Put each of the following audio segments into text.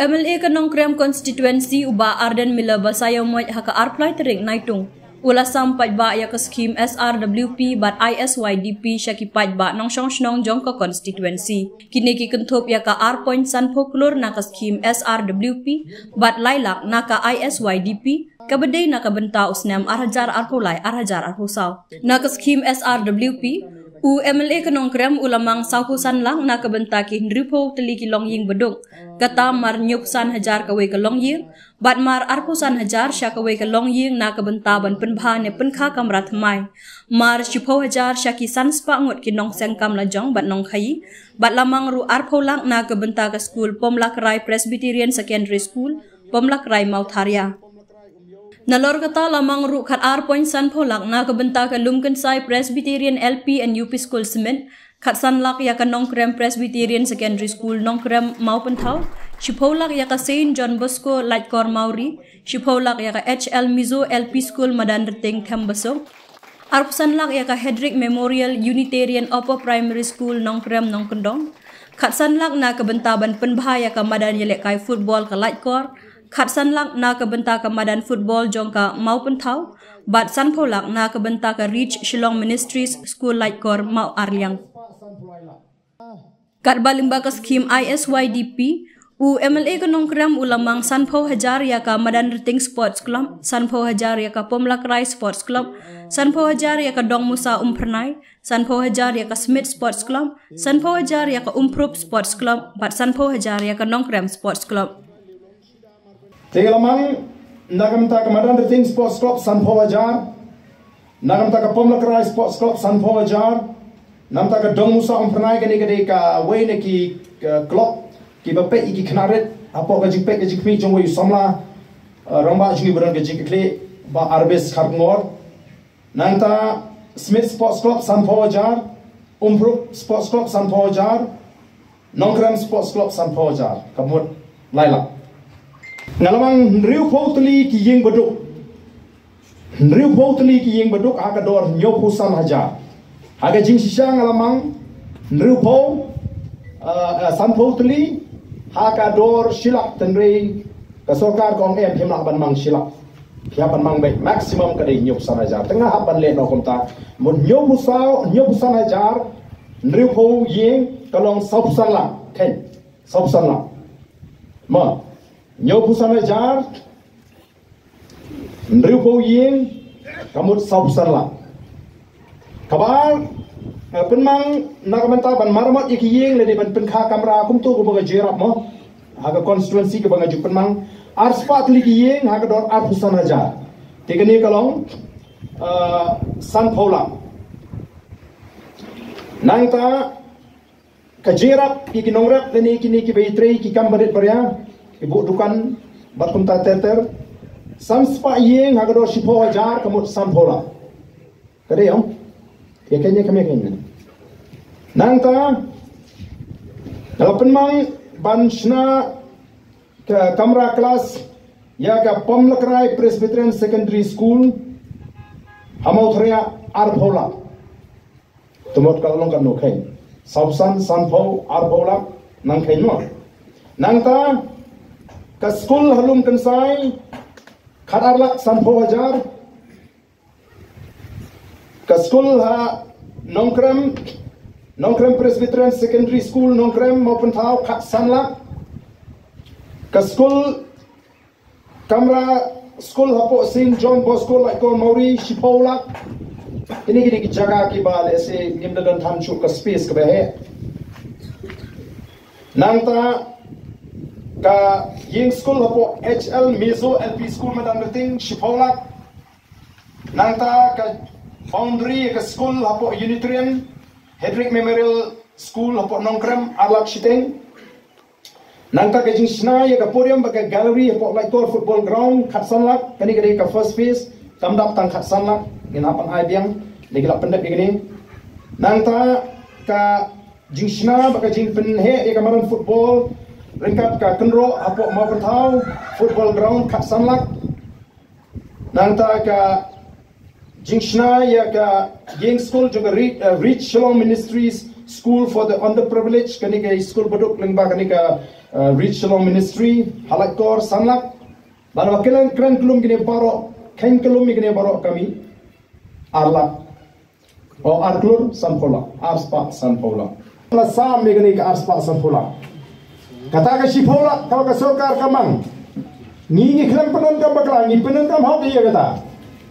MLA ka Nongkrem constituency uba Arden Mila basayo mo haka apply tering naitung. Ula sampai ba ya ka scheme SRWP bat ISYDP syakipaj ba nong nong jong ka constituency. Kini ki kentup ya ka R. Sanpoklur na ka scheme SRWP bat lailak na ka ISYDP kabedai na ka benta usnam arhajar arpulai arhajar arhusaw. Na ka scheme SRWP MLA ka Nongkrem ulamang sauhusan lang na kabenta ki Hendripo teli ki Longying bedung. Kata mar nyupsan hajar kawe ka Longying, bat mar arpusan hajar sya kawe ka Longying na kabenta ban penbha ne penkha kamrat mai. Mar shipo hajar sya ki sanspa ngut ki nong sengkam lajong bat nong khayi, bat lamang ru arpo lang na kabenta ka school Pomlakrai Presbyterian Secondary School, Pomlakrai Mautharia. Nalor kata lamang ru kat R. Sanpolak na kabenta ka Lumkensai Presbyterian LP and UP School Cement, kat sanlak ya ka Nongkrem Presbyterian Secondary School Nongkrem Maupentau, Shipolak ya ka Saint John Bosco Lightcore Mauri, Shipolak ya ka HL Mizo LP School Madanderting Tembaso, Arpsanlak ya ka Hedrick Memorial Unitarian Upper Primary School Nongkrem Nongkendong, kat sanlak na kabentaban penbahaya ka Madan Yelek Kai Football ka Lightcore, Khatsan lak na kabenta ka Madan Football jongka Maupentau, bat Sanpolak na kabenta ka Reach Shillong Ministries School Lightcore Mau Arliang. Kat balimba ka scheme ISYDP, MLA ka Nongkrem ulamang Sanpo Hajar ya ka Madan Riting Sports Club, Sanpo Hajar ya ka Pomlakrai Sports Club, Sanpo Hajar ya ka Dong Musa Umpernai, Sanpo Hajar ya ka Smith Sports Club, Sanpo Hajar ya ka Umprop Sports Club, bat Sanpo Hajar ya ka Nongkrem Sports Club. Tegalamang nagamta ka Madan Riting Sports Club Sanpo Hajar, nagamta ka Pomlakrai Sports Club Sanpo Hajar, namta ka Dong Musa Umpernai gani gani ka wayne ki club ki bapek ki knaret apo ka jipek ka jikmi jong wayu samla rongba jingi beran ka jikle ba arbes kharngor nanta Smith Sports Club Sanpo Hajar, Umprop Sports Club Sanpo Hajar, Nongkrem Sports Club Sanpo Hajar kamut laila ngalamang Riu Potli ki ying beduk Riu Potli ki ying beduk aga dor nyopusan hajar aga jing sisa ngalamang Riu Po San Potli aga dor silak tenri ka sorkar kong himnak ban mang silak hiapan mang baik maksimum kadai nyopusan hajar tengah hapan le no komta mun nyopusan hajar Riu Po ying kalong saupusan la ken saupusan la ma Nyopusan hajar, Nriupo ying, kamut saupusan la. Kabar, penmang nakamenta ban marmot iki ying ledi ban penkha kamera kumtu ko baga jerap mo, haga constituency ko baga juk penmang arspat liki ying haga dor arpusan hajar. Tegani kalong San Paula. Nangta kajerap iki nongrap leni kini ki baitrei ki kambarit barya. Ibu dukan batkum ta ter samspa yeng hagado shipo hajar kamut Sanpola kade yong ya kenya nangta dalapan mang banshna ke kamera kelas ya ka Pomlakrai Presbyterian Secondary School Hamautria Arpola tumot kalong kan no khay Sausan Sanpo Arpola nang khay no nangta ka school halum kensai khadarlak Sanpo Hajar ka school ha Nongkrem Presbyterian Secondary School Nongkrem Maupentau khat sanlak ka school kamera school hapo Saint John Bosco Lightcore Mauri Shipolak ini ki jaga ki ba le se nimdadan tham chu ka space ka behe nangta ka ying school hapo HL Mizo LP School Madanderting Shipolak nangta ka foundry ka school hapo Unitarian Hedrick Memorial School hapo Nongkrem Arlak Shiteng nangta ka jing shna ya ka podium ba ka gallery hapo Lightcore Football Ground Khatsanlak kani kani ka first phase tamdap tang Khatsanlak ginapan ai biang legilap pendek begini nangta ka jing shna ba ka jing penhe ya ka maran football ringkat ka kenro apo Maupentau football ground kat sanlak nangta ka jingshna ya ka ying school juga reach Shillong Ministries school for the underprivileged kani ka school baduk lengba kani ka reach along ministry halak kor sanlak bana wakilan kran kelum gini baro kain kelum gini baro kami arlak o arklur sanpola arspa sanpola la sam gini ka arspa sanpola kata ka sipola kalau ka sokar kamang ngi klan penon ka bakla ngi penon kam hok iya kata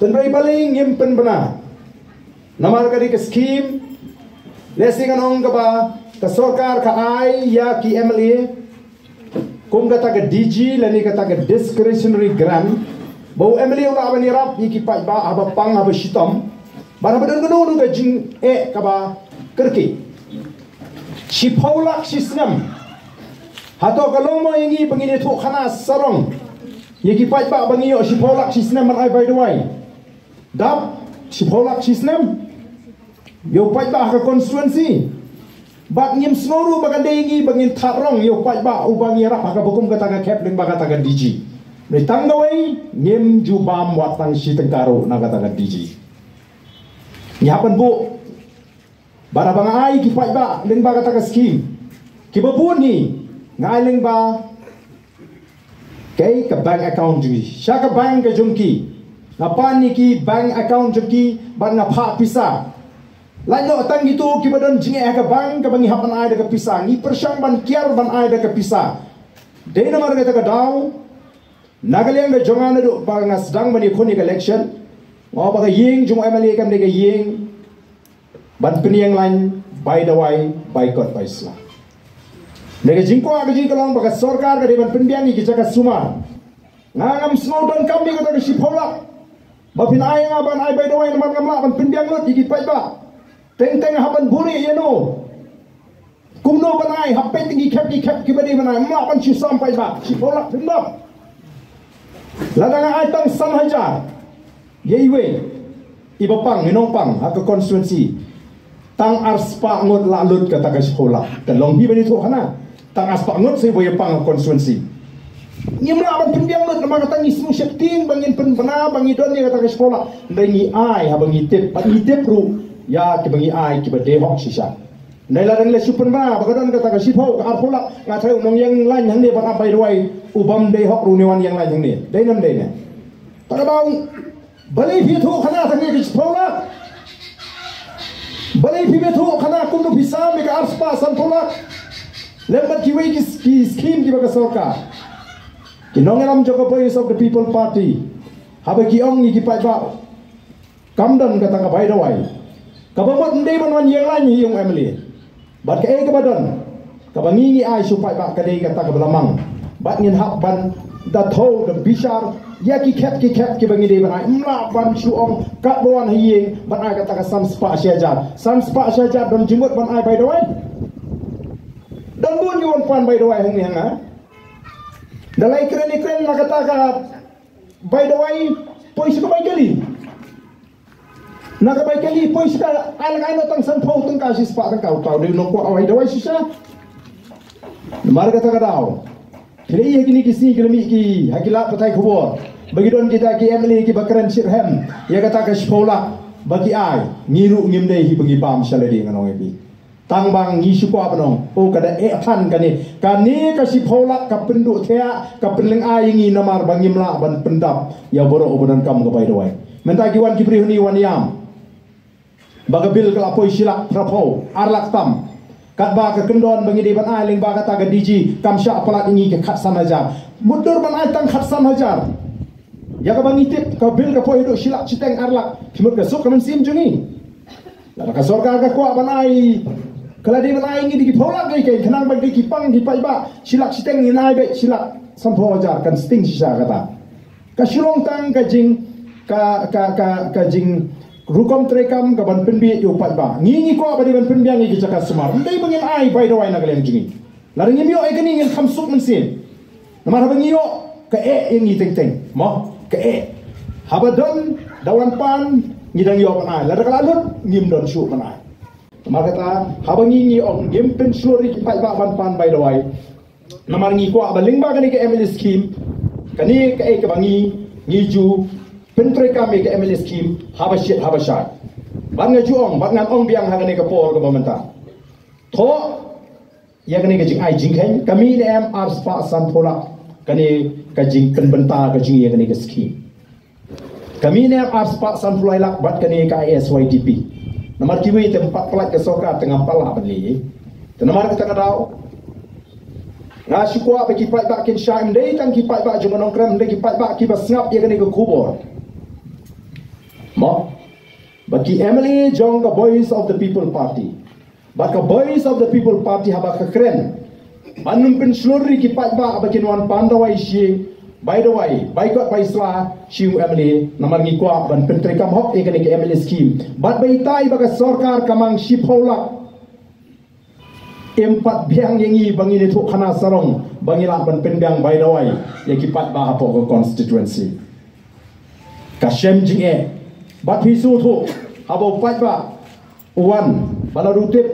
tenrai paling ngimpen bena namar kadi ke scheme lesing anong ka ba ka sokar ka ai ya ki MLA kum kata ke DG lani kata ke discretionary grant bau MLA ula abani rap iki pai ba aba pang aba shitam bara badan gono ga jing ka ba kerki shipaulak sisnam hato kalomo ingi pengini tu khana sarong yiki pai ba bangi yo shipaulak sisnam man ai by the way dap shipaulak sisnam yo pai ba ka constituency bak nyim snoru bagan dengi bangin tharong yo pai ba ubangi rap ka bukum kata ka cap ling ba kata ka DG me tanggawai nyim jubam watang si tengkaro na kata ka DG nyapan bu bara bang ai ki pai ba ling ba kata ka scheme ki babun ni ngai ling ba kai ka bank account ji shaka bank ka jumki ngapan ni ki bank account jumki ban ngapa pisa lain no tang gitu ki badan jinge ka bank ka bangi hapan ai da ka pisa ni persang ban kiar ban ai da ka pisa de na mar ka daw nagaliang ga jongan do ba nga sedang bani khoni election ngo ba ka ying jung MLA kam de ka ying ban peniang lain by the way boycott by Islam nega jingko aga jing kalong ba ka sarkar ga de ban penbiang ni ki jaka suma ngam snowdon kam ni ka sipola ba pin ai nga ban ai by the way man ngam la ban penbiang lot iki pai ba teng haban buri yeno kumno ban ai happe tingi khap ki bani ban ai ma ban chi sampai ba sipola pindap ladang ai tang sam hajar yeiwe ibapang minopang ha ka constituency tang arspa ngot lalut kata ka sekolah dan long bi bani tu hana tang arspa ngot sei boy pang constituency nyimla ban pendiang lut nama kata ni smu shifting bangin pen bana bangi don ni kata ka sekolah ndangi ai ha bangi tip ru ya ki bangi ai ki bade hok sisa nei la dang le supen ba bagadon kata ka sipo ka arpola nga thai unong yang lain hang ni ban apai ruai ubam de hok ru ni wan yang lain hang ni dei nam dei ne ta ba bali phi thu khana thang ni ki sekolah balai pibe tu khana kumno bisa mega arspa santola lembat ki wei ki scheme ki baga sarkar ki nongelam joko voice of the people party habe ki ong ki pai ba kamdan kata ka bai dawai ka bamot ndei ban wan yang lain hi yung MLA bat ka ka badon ka bangi ai supai ba ka dei kata ka belamang bat ngin hak ban da tho da bishar ya ki khap ki bangi dei ban ai mla ban su ong ka bon hi ban ai kata ka sam spa syajar don jimut ban ai by the way dan bun yon pan by the way hang ni hang dalai kren na kata ka by the way pois ka bay kali na ka bay kali pois ka alang ano tang san pho tang ka si spa tang ka tao de no ko by the way sisa mar kata ka daw kini gini kisi kelemi ki hakila patai khobor bagi don kita ki MLA ki bakaran sirhem ya kata ka sekolah bagi ai ngiru ngimdei hi bagi pam saladi nganong ebi tang bang ngi suko apnong o kada e phan kani ka sipola ka pendu thea ka penleng ai ngi namar bangimla ban pendap ya boro obodan kam ka bai doi menta ki wan ki prihuni wan yam bagabil ka apoi silak prapo arlak tam kat ba ka kendon bangi de ban ai leng ba kata ka DG kam sya apalat ngi ke khatsan hajar mudur ban ai tang khatsan hajar ya ka bangi tip ka bil ka poi do silak citeng arlak timut ka sok kamen sim jungi la ka sarkar ka kwa ban ai kala di ban ai ngi di pholak ngai ke khanang bang ki pang di pai ba silak citeng ni nai be silak sampho hajar kan sting sisa kata ka shilong tang ka jing ka jing rukom trekam ka ban penbi yo pai ba ngi ko ba di ban penbi ngi ki jaka smar ndai bangin ai bai do ai na kaleng jungi la ngi mio ai kani ngin khamsuk men sin namar ba ngi yo ka ngi teng teng mo ke habadon dawan pan ngidang yo panai la kala lut ngim don su panai maka ta habangi ngi ong ngim pen slori ki pai ba ban pan by the way namar ngi ko abaling ba kani ke MLA scheme kani ke bangi ngi ju pentre kami ke MLA scheme habashat ban nga ju ong ban ngan ong biang hangani ka por ka bamanta Tho ya kani kajing ai jing khen kami ne am ar spa san thola kani kajing penbenta kajing ya kani ke scheme kami ne am ar spa san thola lak bat kani ka ISYDP namar kiwi tempat pelak ke soka tengah pala beli tenamar kita kadau nga shukwa ba ki pai ba kin shaim dei tang ki pai ba jung nong krem dei ki pai ba ki ba snap ya kani ke kubor mo bagi Emily jong ka Voice of the People Party baka Voice of the People Party haba ka kren manum pen slurri ki pai ba ba kin wan pandawai shi by the way by got by sla shiu Emily namar ngi kwa ban pen trekam hok e kani ke Emily scheme bat bai tai ba ka sarkar kamang shiphola empat biang yengi bangi ni thuk khana sarong bangi la ban pendang by the way ya ki pat ba hapo ko constituency ka shem jing e bat hisu thu habo pat ba uwan bala rutip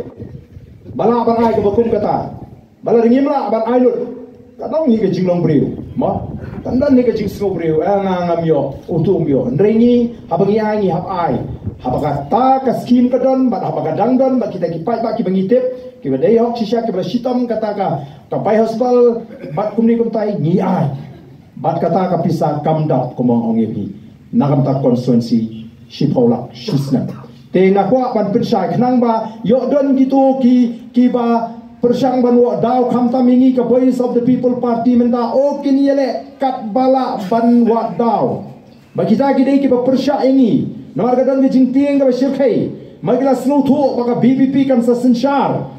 bala ban ai ke bakum kata bala ringimla ban ai lut kadang ni ke jinglong briu ma tandan ni ke jing sno briu ngam yo utum yo ndrengi habangi ai hab ai habaka ta ka scheme ka don bat habaka dang don bat kita ki pat ba ki bangi tip ki ba dei hok shisha ki ba shitam kata ka pai hospital bat kumni kum tai ni ai bat kata ka pisa kamdap kumong ongi bi nakam ta constituency shiphola shisna te ngakwa ban pensai khnang ba yo don gitu ki ba persang ban wa daw kham ta mingi ka Voice of the People Party menda o kin yele kat bala ban wa daw ba kita ki dei ki ba persha ingi namar gadon ge jingtieng ka ba shirkhai magla snu thu ba ka BBP kan sa senshar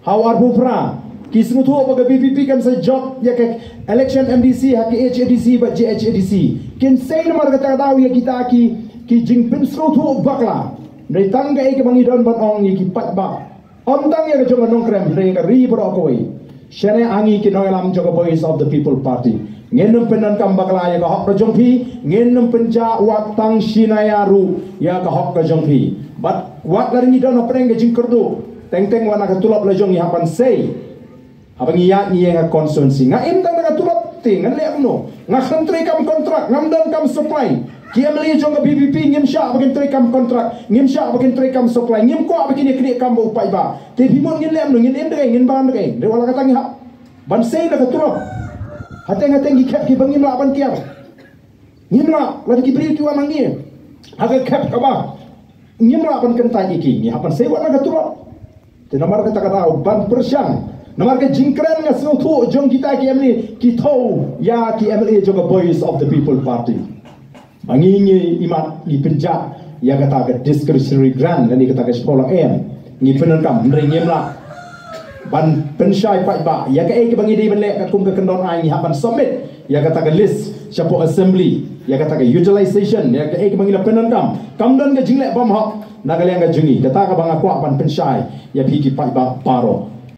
hawar bufra ki snu thu ba ka BBP kan sa job ya ke election MDC ha ki HADC ba JHADC kin sei namar ga daw ya kita ki jingpin snu thu bakla nei tangga e ke bangi don ban ong ki pat ba om tang ya jong nong krem nei ka ri bro koi shane angi ki noilam joga Voice of the People Party ngenum penan kam bakla ya ka hok jong phi ngenum penja wat tang sinayaru ya ka hok jong phi bat wat lari ni don opreng ge jing kerdu teng wana ka tulop la jong ya pan sei abang iya ni nga constituency nga im tang ka tulop ting ngan le no nga khantri kam kontrak ngam don kam supply Kiamli jong BBP ngim sha bakin trekam kontrak ngim sha bakin trekam supply ngim ko bakin kini kam bo pai ba te bimon ngin lem ngin em de ngin ban de de wala katang ha ban sei da katuro hateng gi kep ki bangim la ban kiam ngim la ki bri tu amang ni aga kep ka ba ngim la ban kentai ki ni hapan sei wala katuro te nomor kata kata ban persyang nomor ke jingkren nga sno thu jong kita kiamli ki thau ya kiamli jong Voice of the People Party Mangingi imat ni penjak ya kata ke discretionary grant dan ni kata ke sekolah ni penenkam ringim lah ban pensyai pai ba ya ke bangi di benlek kat kum ke kendon ai ni hapan submit ya kata ke list siapa assembly ya kata ke utilization ya ke bangi la penenkam kam don ke jinglek bam hok nagal yang ke jungi kata ke bang aku ban pensyai ya pigi pai ba paro